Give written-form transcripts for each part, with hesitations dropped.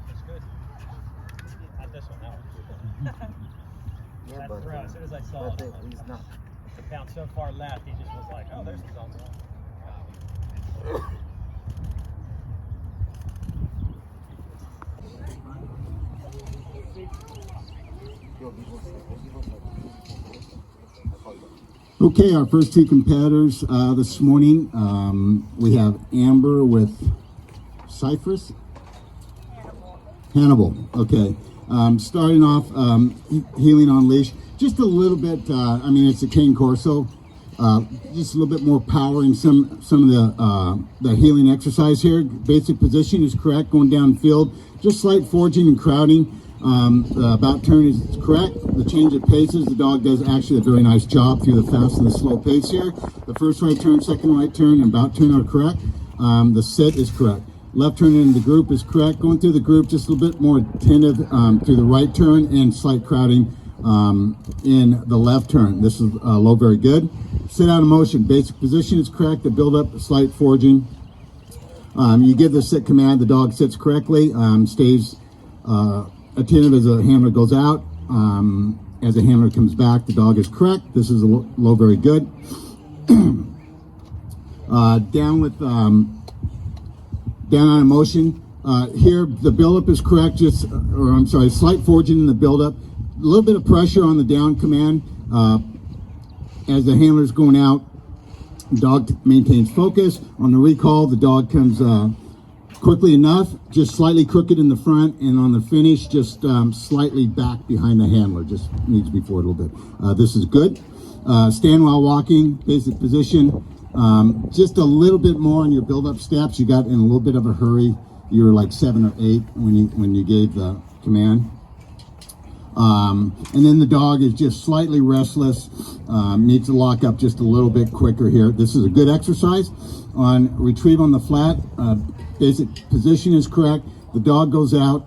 That's good. Not this one, that one. Yeah, That but throw, as soon as I saw it, he's not. it bounced so far left, he just was like, oh, there's the zone. Okay, our first two competitors this morning, we have Amber with Cypress. Hannibal. Okay. Starting off, heeling on leash. Just a little bit, I mean, it's a cane course, so just a little bit more power in some of the heeling exercise here. Basic position is correct, going downfield. Just slight forging and crowding. The about turn is correct. The change of paces, the dog does actually a very nice job through the fast and the slow pace here. The first right turn, second right turn, and about turn are correct. The sit is correct. Left turn in the group is correct. Going through the group, just a little bit more attentive through the right turn and slight crowding in the left turn. This is low, very good. Sit out of motion. Basic position is correct. The build up, slight forging. You give the sit command, the dog sits correctly, stays attentive as a handler goes out. As a handler comes back, the dog is correct. This is a low, very good. Down on motion. Here, the buildup is correct. Slight forging in the buildup. A little bit of pressure on the down command. As the handler's going out, the dog maintains focus. On the recall, the dog comes quickly enough, just slightly crooked in the front, and on the finish, just slightly back behind the handler. Just needs to be forward a little bit. This is good. Stand while walking, basic position. Just a little bit more on your build-up steps. You got in a little bit of a hurry. You were like 7 or 8 when you gave the command. And then the dog is just slightly restless, needs to lock up just a little bit quicker here. This is a good exercise. On retrieve on the flat, basic position is correct. The dog goes out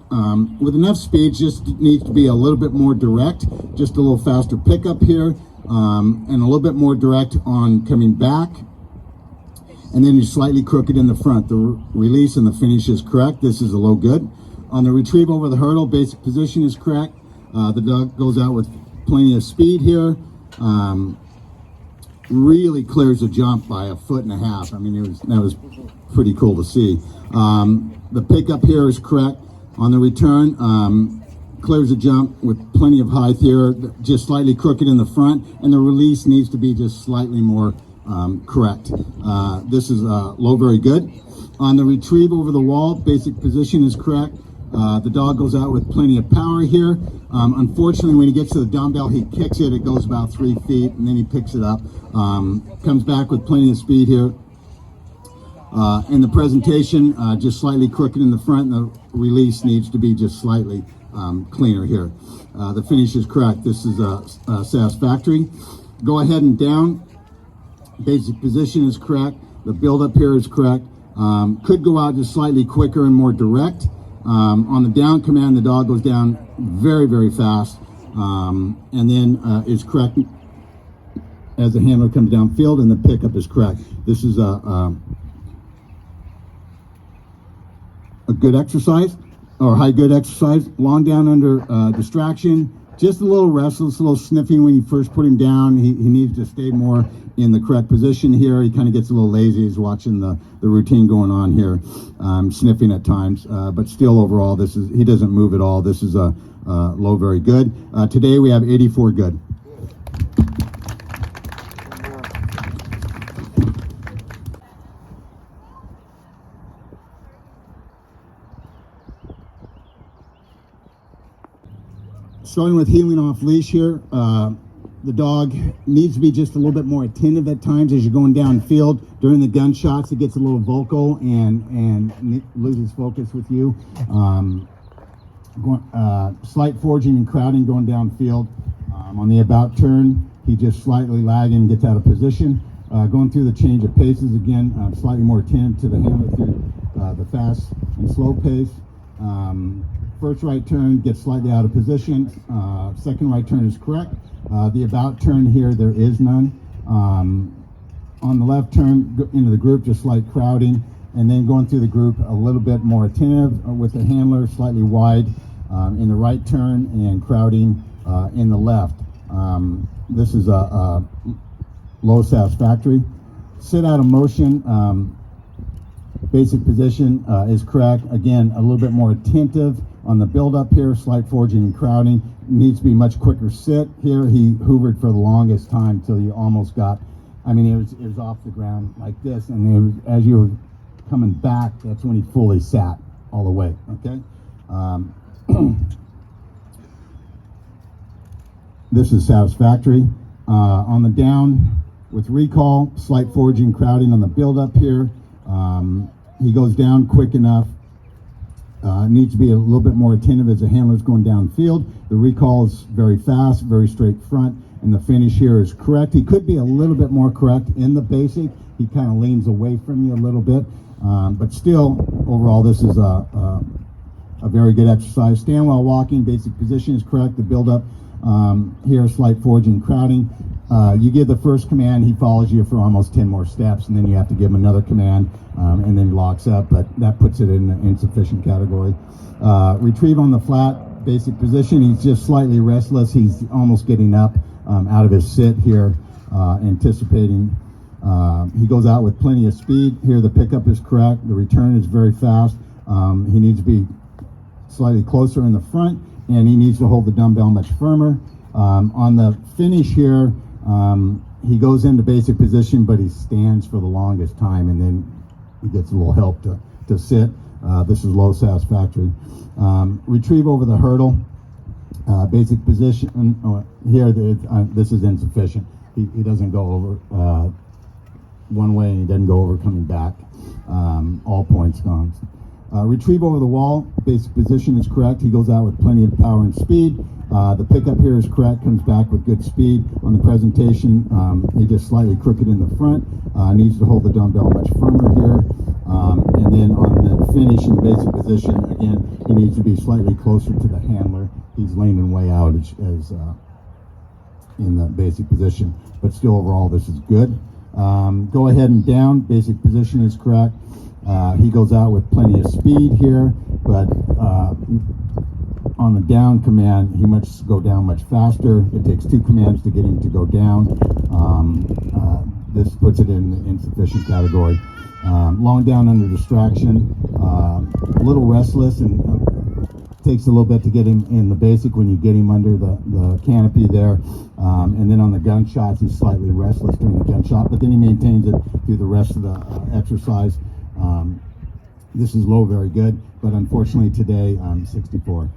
with enough speed, just needs to be a little bit more direct, just a little faster pickup here, and a little bit more direct on coming back. And then you're slightly crooked in the front. The release and the finish is correct. This is a low good. On the retrieve over the hurdle, basic position is correct. The dog goes out with plenty of speed here. Really clears a jump by 1.5 feet. I mean, that was pretty cool to see. The pickup here is correct. On the return, clears a jump with plenty of height here, just slightly crooked in the front, and the release needs to be just slightly more correct. This is low, very good. On the retrieve over the wall, basic position is correct. The dog goes out with plenty of power here. Unfortunately, when he gets to the dumbbell, he kicks it. It goes about 3 feet, and then he picks it up. Comes back with plenty of speed here. In the presentation, just slightly crooked in the front, and the release needs to be just slightly cleaner here. The finish is correct. This is satisfactory. Go ahead and down. Basic position is correct. The build-up here is correct. Could go out just slightly quicker and more direct. On the down command, the dog goes down very, very fast, and then is correct as the handler comes downfield, and the pickup is correct. This is a good exercise, or high good exercise. Long down under distraction, just a little restless, a little sniffing when you first put him down. He needs to stay more in the correct position here. He kind of gets a little lazy. He's watching the routine going on here, sniffing at times, but still overall, he doesn't move at all. This is a low, very good. Today we have 84 good. Starting with heeling off leash here, the dog needs to be just a little bit more attentive at times as you're going downfield. During the gunshots, it gets a little vocal and loses focus with you. Slight forging and crowding going downfield. On the about turn, he just slightly lagging, gets out of position. Going through the change of paces again, slightly more attentive to the handler through the fast and slow pace. First right turn gets slightly out of position. Second right turn is correct. The about turn here, there is none. On the left turn into the group, just slight crowding, and then going through the group a little bit more attentive with the handler, slightly wide in the right turn and crowding in the left. This is a low satisfactory. Sit out of motion. Basic position is correct. Again, a little bit more attentive on the build up here, slight forging and crowding. Needs to be much quicker sit here. He hoovered for the longest time till he almost got, I mean, it was off the ground like this, and as you were coming back, that's when he fully sat all the way, okay? This is satisfactory. On the down with recall, slight forging, crowding on the build up here. He goes down quick enough. Needs to be a little bit more attentive as the handler's going downfield. The recall is very fast, very straight front, and the finish here is correct. He could be a little bit more correct in the basic. He kind of leans away from you a little bit, but still, overall, this is a very good exercise. Stand while walking, basic position is correct. The build-up here, slight forging, crowding. You give the first command, he follows you for almost 10 more steps, and then you have to give him another command, and then he locks up, but that puts it in the insufficient category. Retrieve on the flat, basic position, he's just slightly restless. He's almost getting up out of his sit here, anticipating. He goes out with plenty of speed. Here the pickup is correct. The return is very fast. He needs to be slightly closer in the front, and he needs to hold the dumbbell much firmer. On the finish here, he goes into basic position, but he stands for the longest time, and then he gets a little help to sit. this is low satisfactory. Retrieve over the hurdle. Basic position here. This is insufficient. He doesn't go over one way and he doesn't go over coming back. All points gone. Retrieve over the wall. Basic position is correct. He goes out with plenty of power and speed. The pickup here is correct. Comes back with good speed. On the presentation, he just slightly crooked in the front. Needs to hold the dumbbell much firmer here. And then on the finish in the basic position, again, he needs to be slightly closer to the handler. He's leaning way out as in the basic position, but still overall this is good. Go ahead and down. Basic position is correct. He goes out with plenty of speed here, but on the down command, he must go down much faster. It takes 2 commands to get him to go down. This puts it in the insufficient category. Long down under distraction, a little restless, and takes a little bit to get him in the basic when you get him under the canopy there. And then on the gunshots, he's slightly restless during the gunshot, but then he maintains it through the rest of the exercise. This is low, very good, but unfortunately today, 64.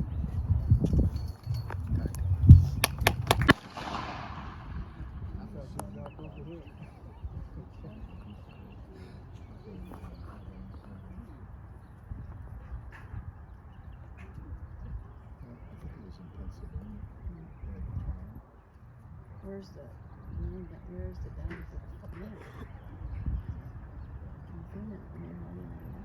Where's the down for the minute? I'm feeling it when you're holding it out.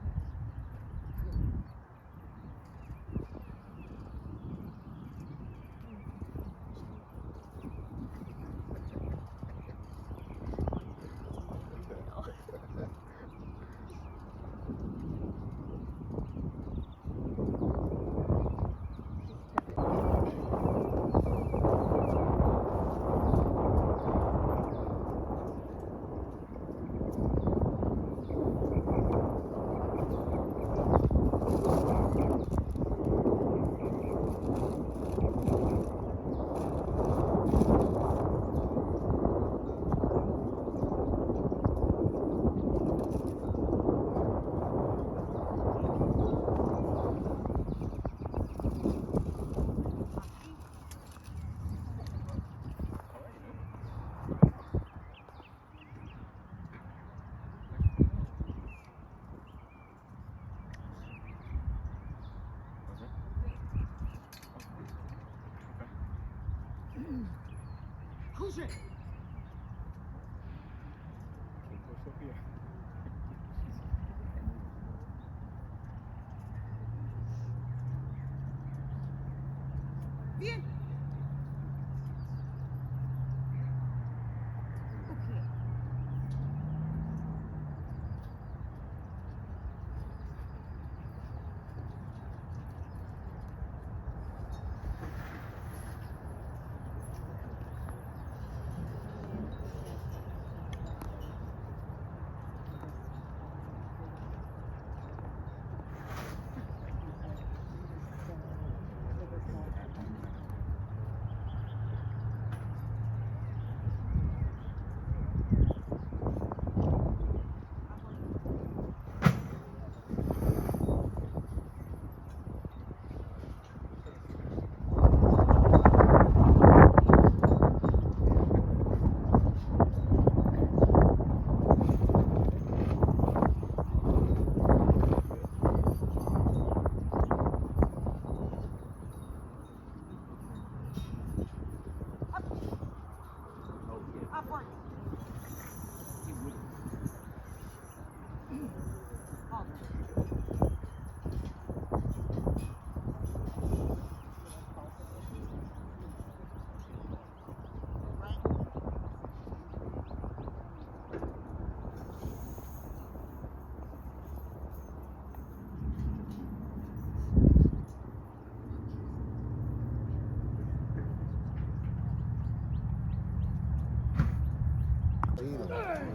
Bien.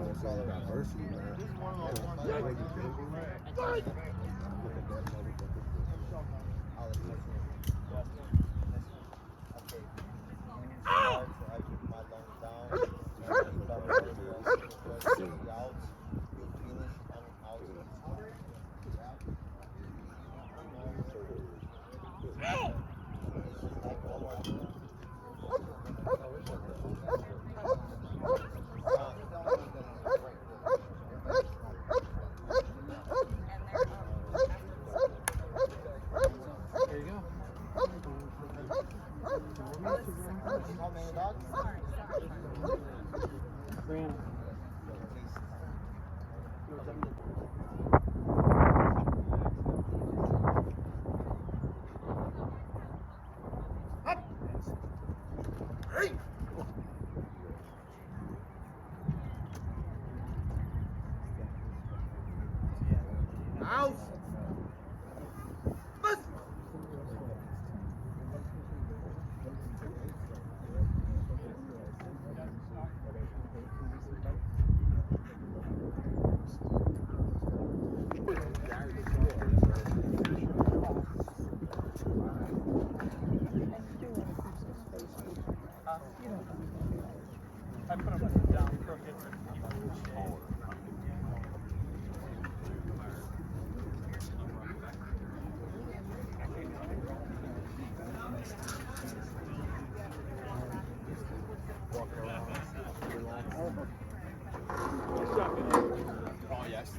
It's all about diversity, man. I put them down crooked for people to shade. Oh, yes.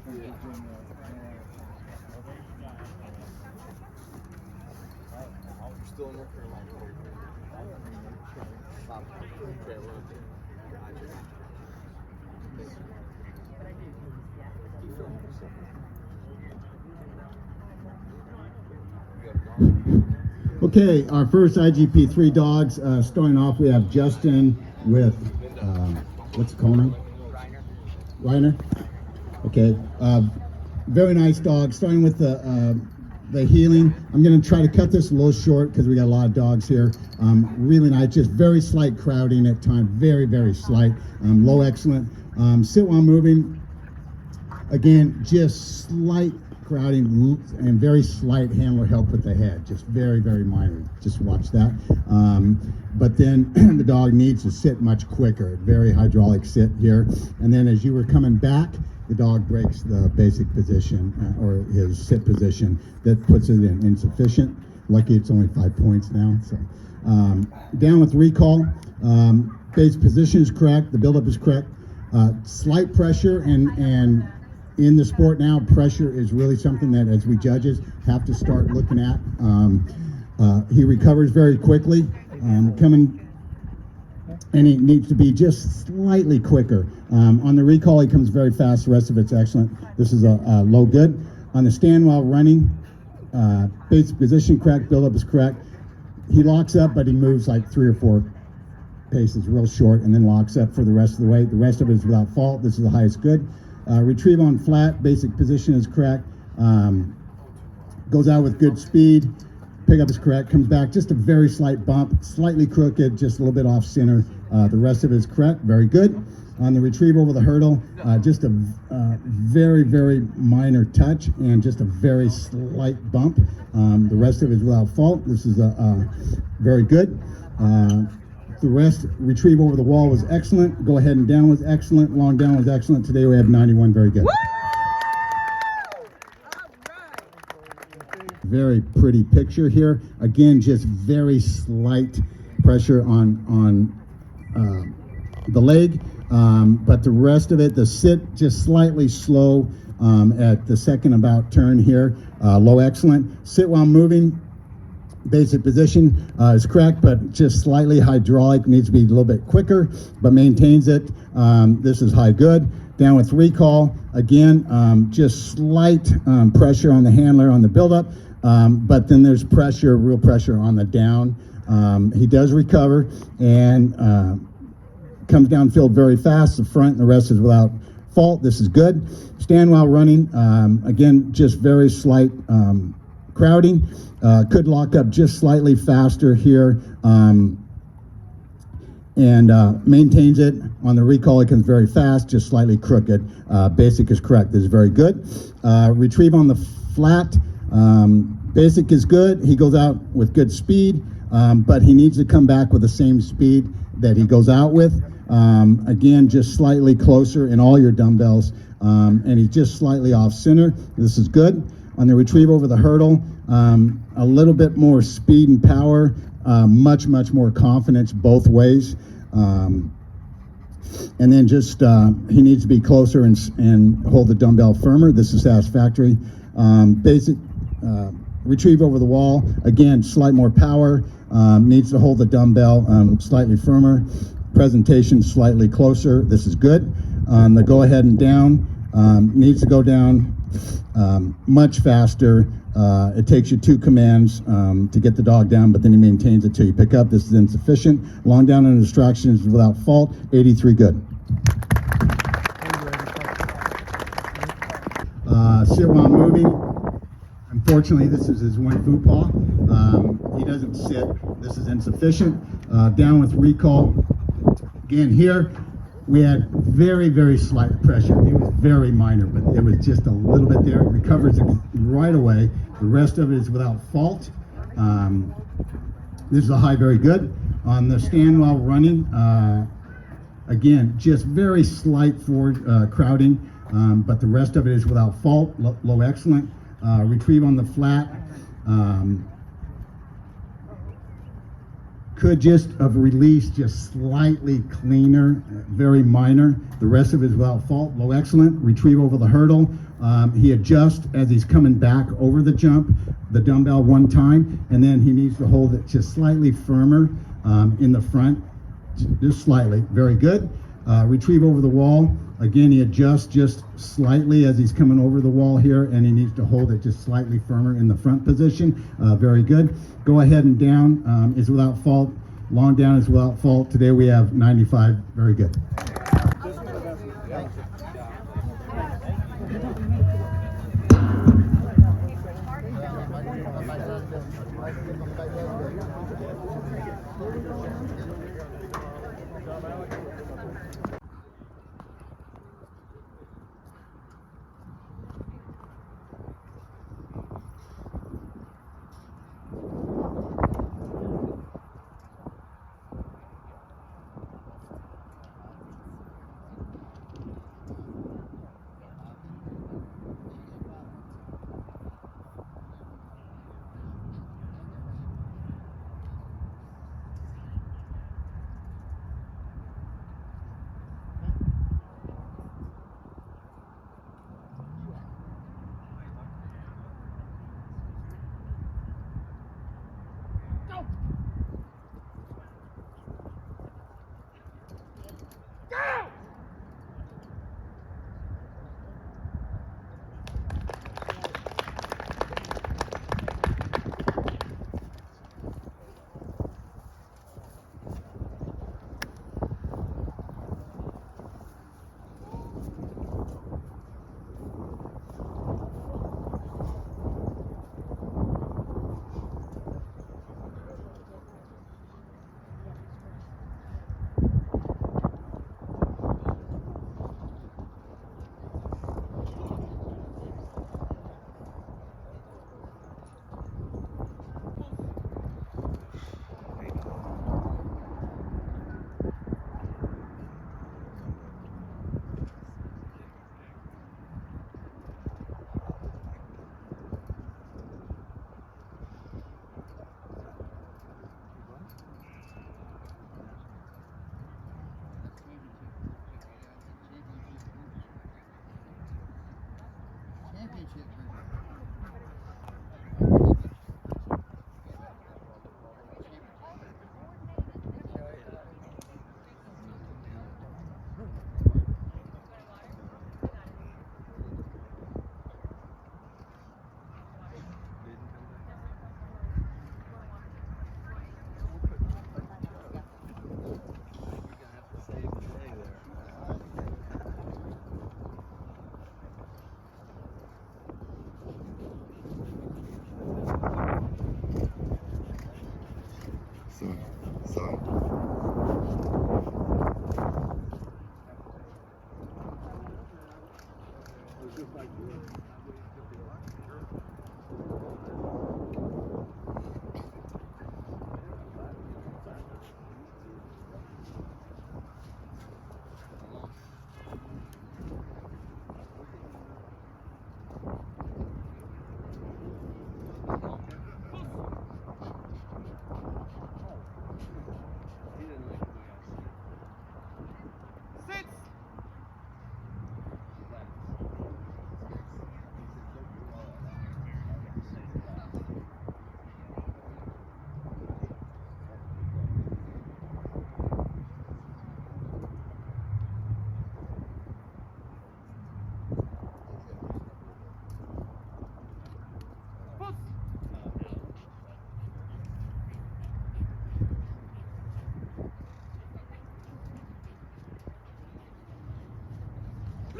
Still in North Carolina. Okay, our first IGP3 dogs. Starting off, we have Justin with what's the call name? Reiner. Okay, very nice dog. Starting with the healing. I'm going to try to cut this a little short because we got a lot of dogs here. Really nice, just very slight crowding at times. Very, very slight. Low excellent. Sit while moving. Again, just slight crowding and very slight handler help with the head. Just very, very minor. Just watch that. But then the dog needs to sit much quicker. Very hydraulic sit here. And then as you were coming back, the dog breaks the basic position or his sit position. That puts it in insufficient. Lucky it's only 5 points now. So down with recall. Base position is correct. The buildup is correct. Slight pressure and in the sport now, pressure is really something that as we judges have to start looking at. He recovers very quickly. And he needs to be just slightly quicker. On the recall, he comes very fast. The rest of it's excellent. This is a low good. On the stand while running, base position correct, buildup is correct. He locks up, but he moves like 3 or 4 paces real short and then locks up for the rest of the way. The rest of it is without fault. This is the highest good. Retrieve on flat, basic position is correct. Goes out with good speed. Pickup is correct, comes back, just a very slight bump, slightly crooked, just a little bit off center. The rest of it is correct, very good. On the retrieve over the hurdle, just a very, very minor touch and just a very slight bump. The rest of it is without fault. This is very good. The rest, retrieve over the wall was excellent. Go ahead and down was excellent. Long down was excellent. Today we have 91, very good. Very pretty picture here. Again, just very slight pressure on the leg, but the rest of it, the sit just slightly slow at the second about turn here. Low excellent. Sit while moving. Basic position is correct, but just slightly hydraulic. Needs to be a little bit quicker, but maintains it. This is high good. Down with recall. Again, just slight pressure on the handler on the buildup. But then there's pressure, real pressure on the down. He does recover and comes downfield very fast. The front and the rest is without fault. This is good. Stand while running. Again, just very slight crowding. Could lock up just slightly faster here. And maintains it. On the recall, it comes very fast, just slightly crooked. Basic is correct. This is very good. Retrieve on the flat. Basic is good. He goes out with good speed, but he needs to come back with the same speed that he goes out with. Again, just slightly closer in all your dumbbells, and he's just slightly off center. This is good. On the retrieve over the hurdle, a little bit more speed and power, much more confidence both ways. And then just he needs to be closer and hold the dumbbell firmer. This is satisfactory. Basic retrieve over the wall. Again, slight more power. Needs to hold the dumbbell slightly firmer. Presentation slightly closer. This is good. The go ahead and down needs to go down much faster. It takes you 2 commands to get the dog down, but then he maintains it till you pick up. This is insufficient. Long down and distraction is without fault. 83 good. Sit while moving. Unfortunately, this is his one food paw. He doesn't sit. This is insufficient. Down with recall. Again, here we had very, very slight pressure. It was very minor, but it was just a little bit there. It recovers right away. The rest of it is without fault. This is a high, very good. On the stand while running, again, just very slight forward crowding, but the rest of it is without fault. Low excellent. Retrieve on the flat. Could just have released just slightly cleaner, very minor. The rest of it is without fault. Low excellent. Retrieve over the hurdle. He adjusts as he's coming back over the jump, the dumbbell 1 time, and then he needs to hold it just slightly firmer in the front, just slightly. Very good. Retrieve over the wall. Again, he adjusts just slightly as he's coming over the wall here, and he needs to hold it just slightly firmer in the front position. Very good. Go ahead and down is without fault. Long down is without fault. Today we have 95. Very good.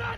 I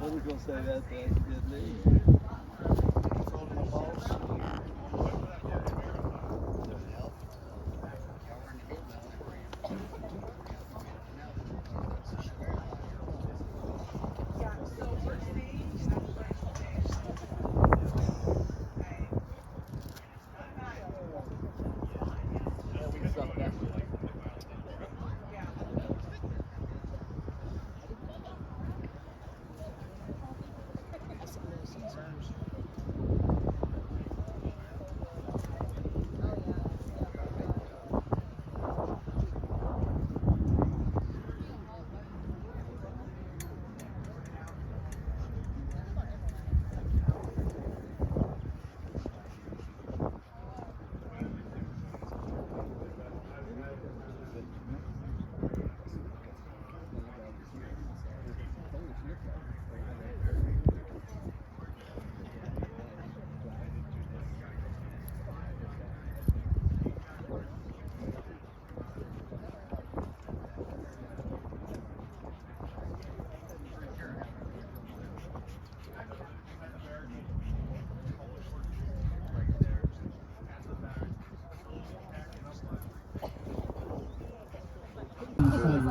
was gonna say that did me.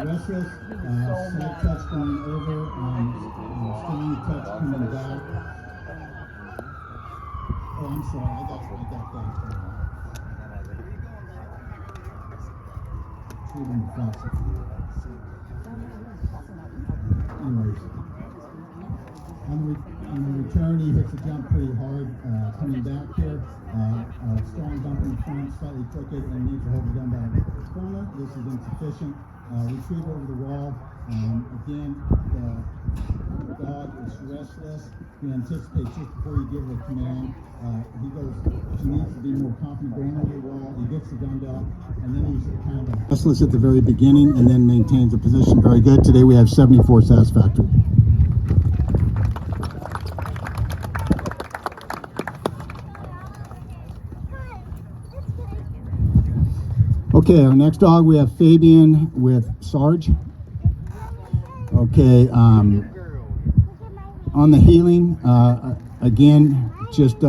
restless, slight touch going over, strong touch coming back. Oh, I'm sorry, I got that. Treating the fox. Anyways, on the return, he hits the jump pretty hard, coming back here. Strong bump in the front, slightly crooked, and needs to hold the dumbbell firmer. This is insufficient. Retrieve over the wall. Again, the dog is restless. He anticipates just before you give the command. He needs to be more confident going over the wall. He gets the dumbbell, and then he's kind of restless at the very beginning, and then maintains the position very good. Today we have 74 satisfactory. Okay, our next dog, we have Fabian with Sarge. Okay, on the heeling, again, just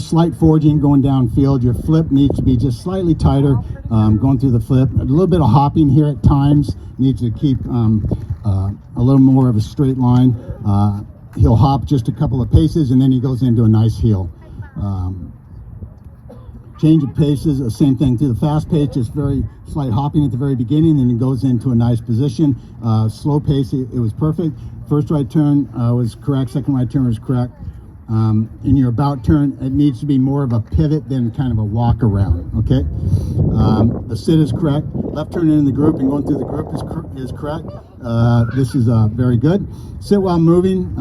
slight forging going downfield. Your flip needs to be just slightly tighter, going through the flip. A little bit of hopping here at times. Needs to keep a little more of a straight line. He'll hop just a couple of paces, and then he goes into a nice heel. Change of paces, the same thing through the fast pace, just very slight hopping at the very beginning, then he goes into a nice position. Slow pace, it was perfect. First right turn was correct, second right turn was correct. In your about turn, it needs to be more of a pivot than kind of a walk around, okay? The sit is correct. Left turn in the group and going through the group is correct. This is very good. Sit while moving,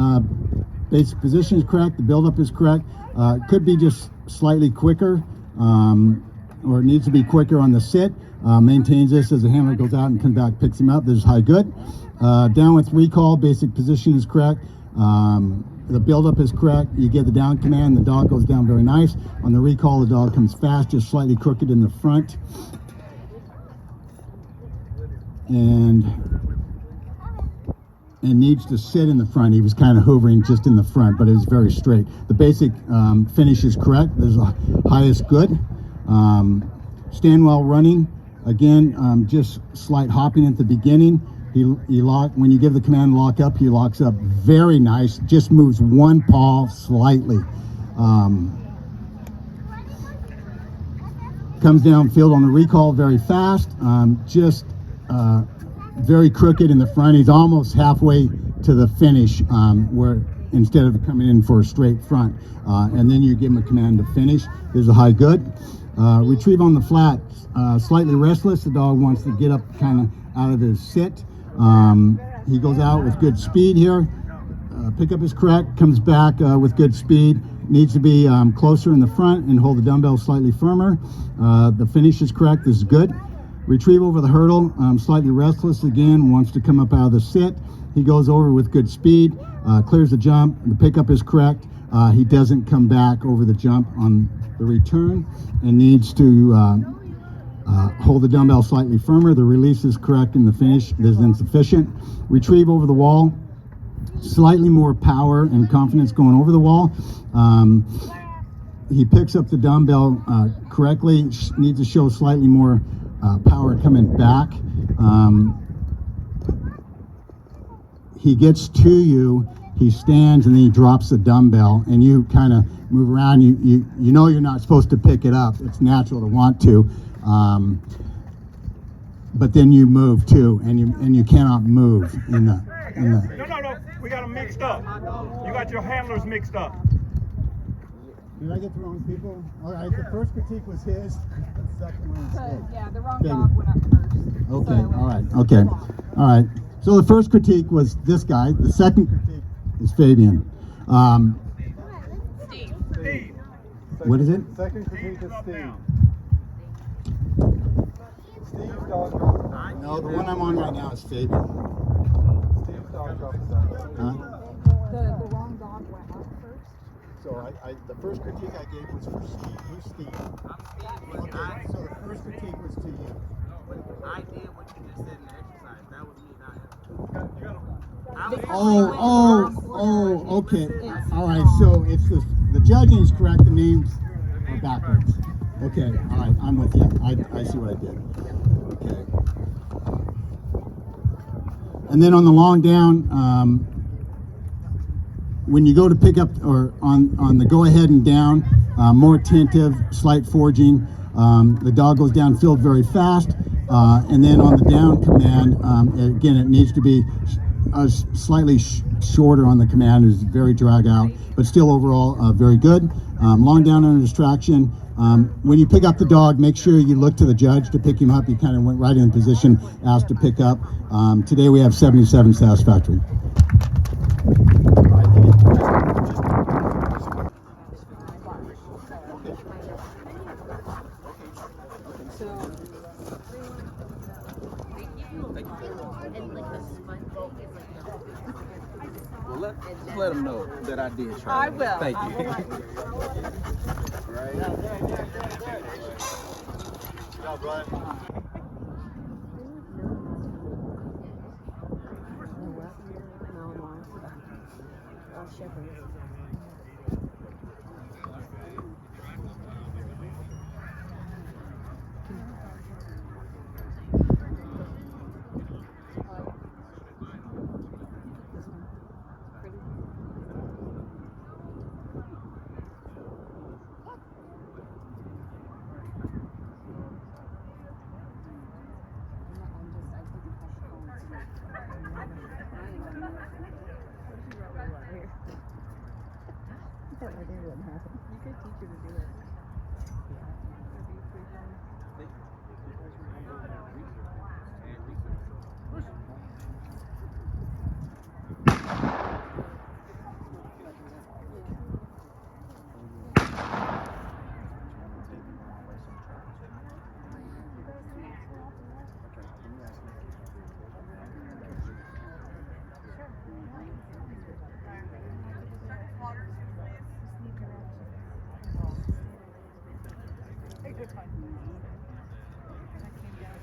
basic position is correct, the build-up is correct. It could be just slightly quicker. Or it needs to be quicker on the sit. Maintains this as the handler goes out and comes back, picks him up. This is high good. Down with recall, basic position is correct. The buildup is correct. You get the down command, the dog goes down very nice. On the recall, the dog comes fast, just slightly crooked in the front. And needs to sit in the front. He was kind of hovering just in the front, but it was very straight. The basic finish is correct. There's a highest good. Stand while running. Again, just slight hopping at the beginning. He when you give the command lock up, he locks up very nice. Just moves one paw slightly. Comes downfield on the recall very fast. Very crooked in the front. He's almost halfway to the finish, where instead of coming in for a straight front, and then you give him a command to finish. There's a high good. Retrieve on the flat, slightly restless. The dog wants to get up kind of out of his sit. He goes out with good speed here. Pickup is correct. Comes back with good speed. Needs to be closer in the front and hold the dumbbell slightly firmer. The finish is correct. This is good. Retrieve over the hurdle, slightly restless again, wants to come up out of the sit. He goes over with good speed, clears the jump, the pickup is correct. He doesn't come back over the jump on the return and needs to hold the dumbbell slightly firmer. The release is correct and the finish is insufficient. Retrieve over the wall, slightly more power and confidence going over the wall. He picks up the dumbbell correctly, needs to show slightly more power coming back. He gets to you, he stands and then he drops the dumbbell and you kind of move around. You know you're not supposed to pick it up. It's natural to want to, but then you move too, and you cannot move in the. No. We got them mixed up. You got your handlers mixed up. Did I get the wrong people? All right, the first critique was his. The second one was his. Yeah, the wrong dog went up first. Okay, all right, okay. All right. So the first critique was this guy. The second critique is Fabian. Steve. What is it? Second critique is Steve. Steve's dog dropped the dog. No, the one I'm on right now is Fabian. Steve's dog dropped the dog. Huh? The wrong dog went up first. So the first critique I gave was for Steve. Who's Steve? I'm Steve. Okay, so the first critique was to you. I did what you just said in the exercise. That was me, not him. Okay. All right, so it's the judging is correct, the names are backwards. Okay, all right, I'm with you. I see what I did. Okay. And then on the long down, when you go to pick up or on the go ahead and down, more attentive, slight forging. The dog goes downfield very fast, and then on the down command, again, it needs to be slightly shorter on the command. It's very drag out, but still overall very good. Long down under distraction. When you pick up the dog, make sure you look to the judge to pick him up. He kind of went right in the position asked to pick up. Today we have 77 satisfactory. Well, let them know that I did try. I will. Thank I you. will let you Good job, Brian. Hey, good fun. And I came down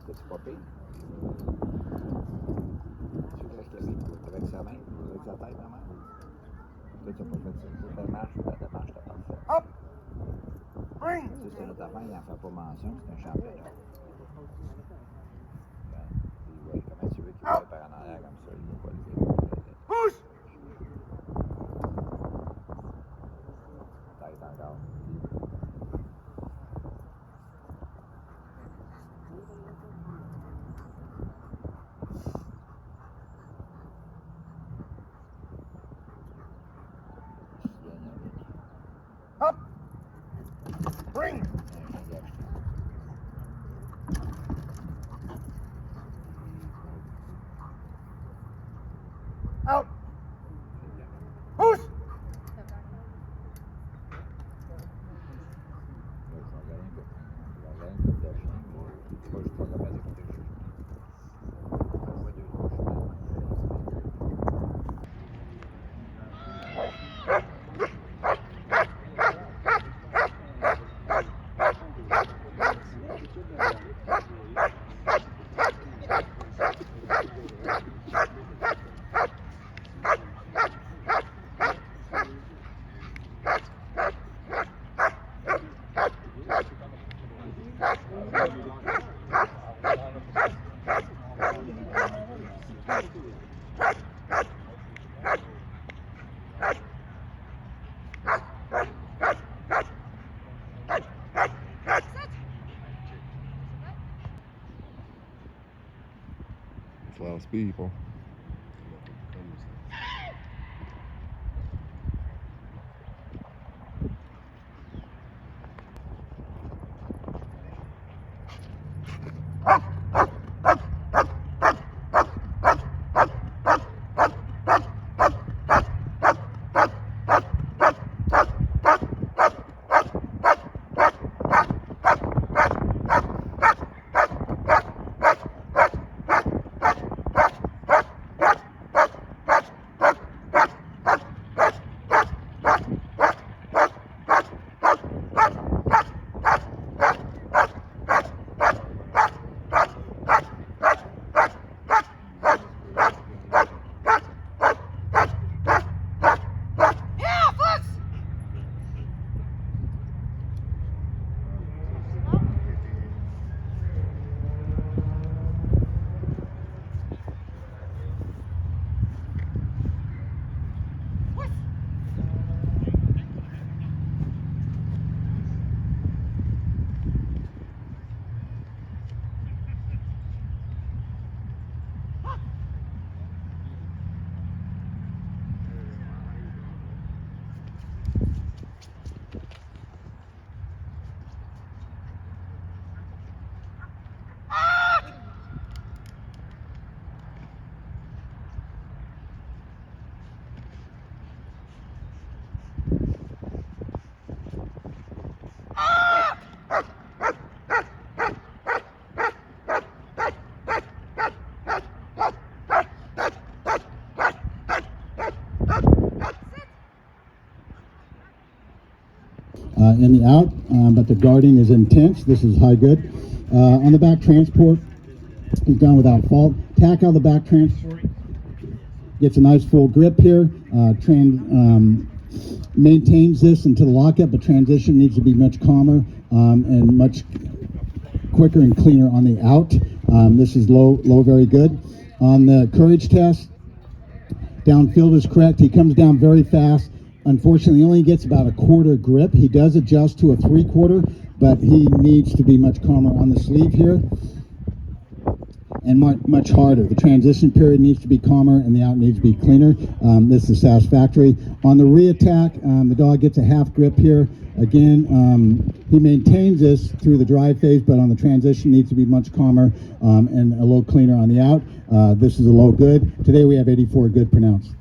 C'est pas pire. Tu fais ce qu'il avec sa main, avec sa tête en main. Là, tu n'as pas fait ça. Ta démarche, t'as parfait. Hop! Bring! Tu sais, c'est notre affaire, il n'en fait pas mention, c'est un championnat. Puis, ouais, comment tu veux qu'il va par en arrière comme ça, il ne va pas le dire. Pousse! Tête encore. Up! Bring! Out! Push! It's a lot of speed, Paul. In the out, but the guarding is intense. This is high good. On the back transport, he's done without fault. Tack out the back transport. Gets a nice full grip here. Maintains this until the lockup, but transition needs to be much calmer and much quicker and cleaner on the out. This is low, very good. On the courage test, downfield is correct. He comes down very fast. Unfortunately, he only gets about a quarter grip. He does adjust to a 3/4, but he needs to be much calmer on the sleeve here and much harder. The transition period needs to be calmer and the out needs to be cleaner. This is satisfactory. On the re-attack, the dog gets a half grip here. Again, he maintains this through the drive phase, but on the transition needs to be much calmer and a little cleaner on the out. This is a low good. Today we have 84 good pronounced.